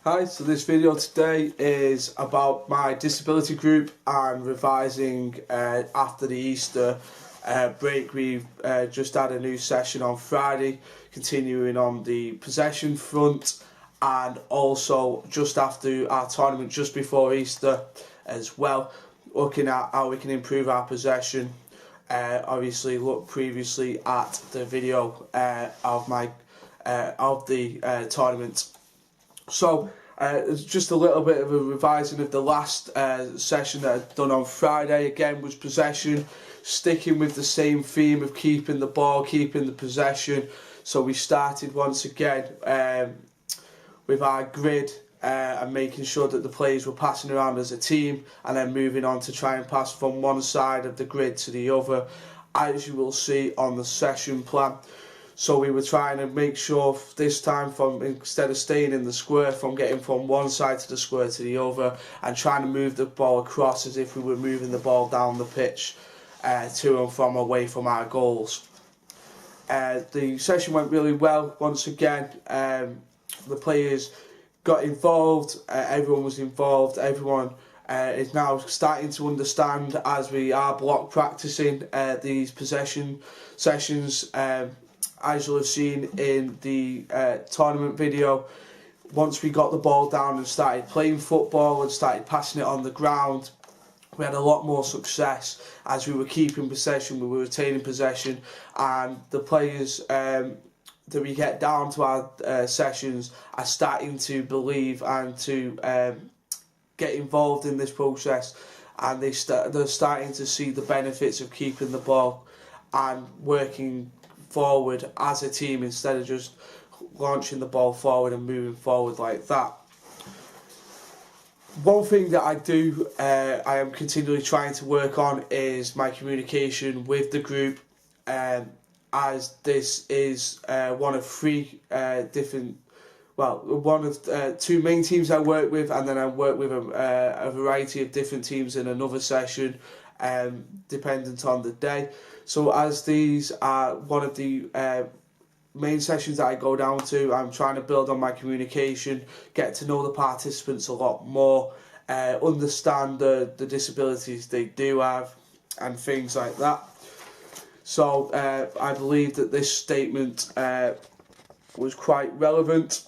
Hi, so this video today is about my disability group and revising after the Easter break. We've just had a new session on Friday, continuing on the possession front, and also just after our tournament just before Easter as well, looking at how we can improve our possession. Obviously look previously at the video of the tournament. So it's just a little bit of a revising of the last session that I'd done on Friday. Again, was possession, sticking with the same theme of keeping the ball, keeping the possession. So we started once again with our grid and making sure that the players were passing around as a team, and then moving on to try and pass from one side of the grid to the other, as you will see on the session plan. So we were trying to make sure this time, instead of staying in the square, from getting from one side to the square to the other, and trying to move the ball across as if we were moving the ball down the pitch to and from away from our goals. The session went really well once again. The players got involved, everyone was involved, everyone is now starting to understand, as we are block practicing these possession sessions. As you'll have seen in the tournament video, once we got the ball down and started playing football and started passing it on the ground, we had a lot more success as we were keeping possession, we were retaining possession, and the players that we get down to our sessions are starting to believe and to get involved in this process, and they're starting to see the benefits of keeping the ball and working forward as a team instead of just launching the ball forward and moving forward like that. One thing that I am continually trying to work on is my communication with the group, as this is one of two main teams I work with, and then I work with a variety of different teams in another session, dependent on the day. So as these are one of the main sessions that I go down to, I'm trying to build on my communication, get to know the participants a lot more, understand the disabilities they do have, and things like that. So I believe that this statement was quite relevant.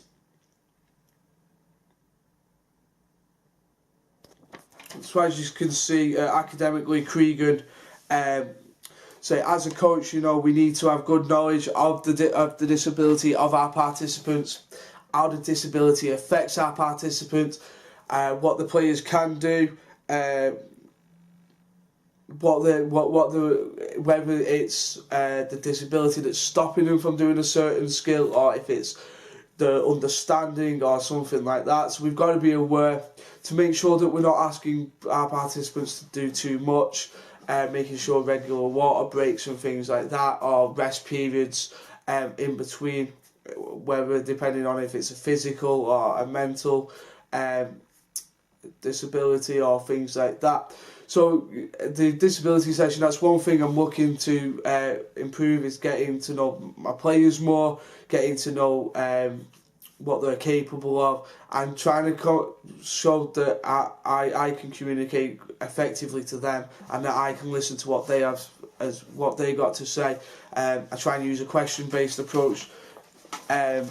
So as you can see, academically, Cregan say, as a coach, you know, we need to have good knowledge of the disability of our participants, how the disability affects our participants, what the players can do, whether it's the disability that's stopping them from doing a certain skill, or if it's the understanding or something like that. So we've got to be aware to make sure that we're not asking our participants to do too much, making sure regular water breaks and things like that, or rest periods in between, whether depending on if it's a physical or a mental disability or things like that. So the disability session, that's one thing I'm looking to improve, is getting to know my players more, getting to know what they're capable of, and trying to show that I can communicate effectively to them, and that I can listen to what they have, as what they got to say. I try and use a question-based approach to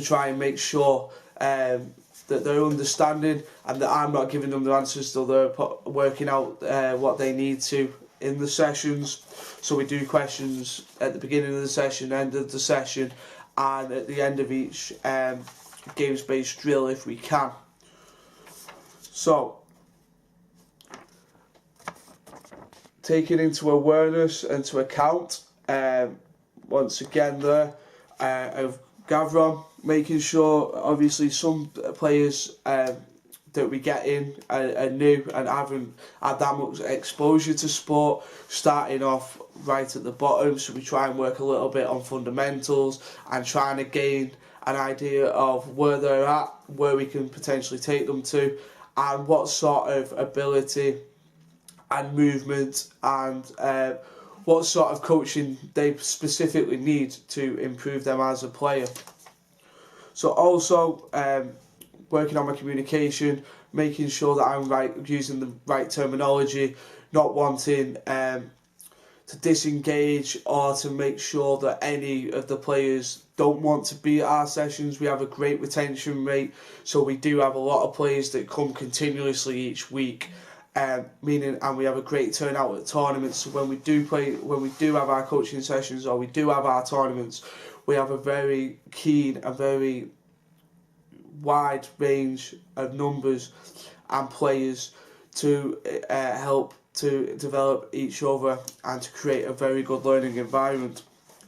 try and make sure that they're understanding, and that I'm not giving them the answers till they're working out what they need to in the sessions. So we do questions at the beginning of the session, end of the session, and at the end of each games-based drill if we can. So, taking into awareness and to account, once again there, of Gavron, making sure obviously some players that we get in are new and haven't had that much exposure to sport, starting off right at the bottom. So we try and work a little bit on fundamentals and trying to gain an idea of where they're at, where we can potentially take them to, and what sort of ability and movement and what sort of coaching they specifically need to improve them as a player. So also working on my communication, making sure that I'm using the right terminology, not wanting to disengage or to make sure that any of the players don't want to be at our sessions. We have a great retention rate, so we do have a lot of players that come continuously each week, and we have a great turnout at tournaments. So when we do have our coaching sessions or we do have our tournaments, we have a very keen, a very wide range of numbers and players to help to develop each other and to create a very good learning environment.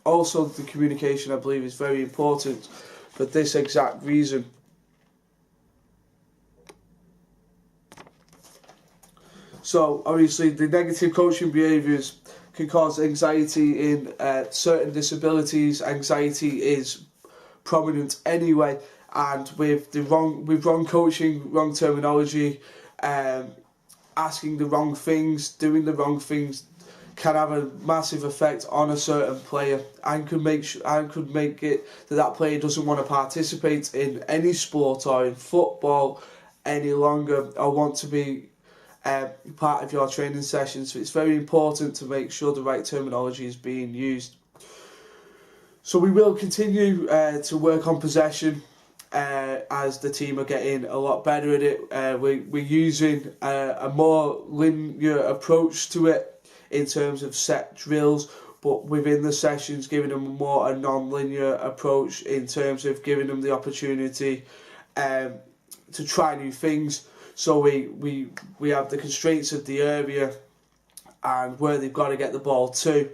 Also, the communication, I believe, is very important for this exact reason. So, obviously, the negative coaching behaviours can cause anxiety in certain disabilities. Anxiety is prominent anyway, and with wrong coaching, wrong terminology, asking the wrong things, doing the wrong things, can have a massive effect on a certain player and could make it that player doesn't want to participate in any sport or in football any longer, or want to be part of your training sessions. So it's very important to make sure the right terminology is being used. So we will continue to work on possession as the team are getting a lot better at it. We're using a more linear approach to it in terms of set drills, but within the sessions giving them a non-linear approach in terms of giving them the opportunity to try new things. So we have the constraints of the area and where they've got to get the ball to,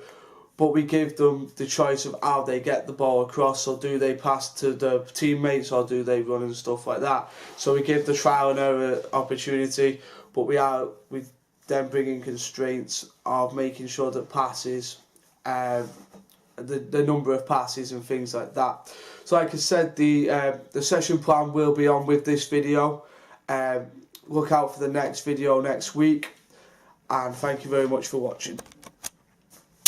but we give them the choice of how they get the ball across. So do they pass to the teammates or do they run and stuff like that? So we give the trial and error opportunity, but we then bringing constraints of making sure that passes, the number of passes and things like that. So like I said, the session plan will be on with this video. Look out for the next video next week, and thank you very much for watching.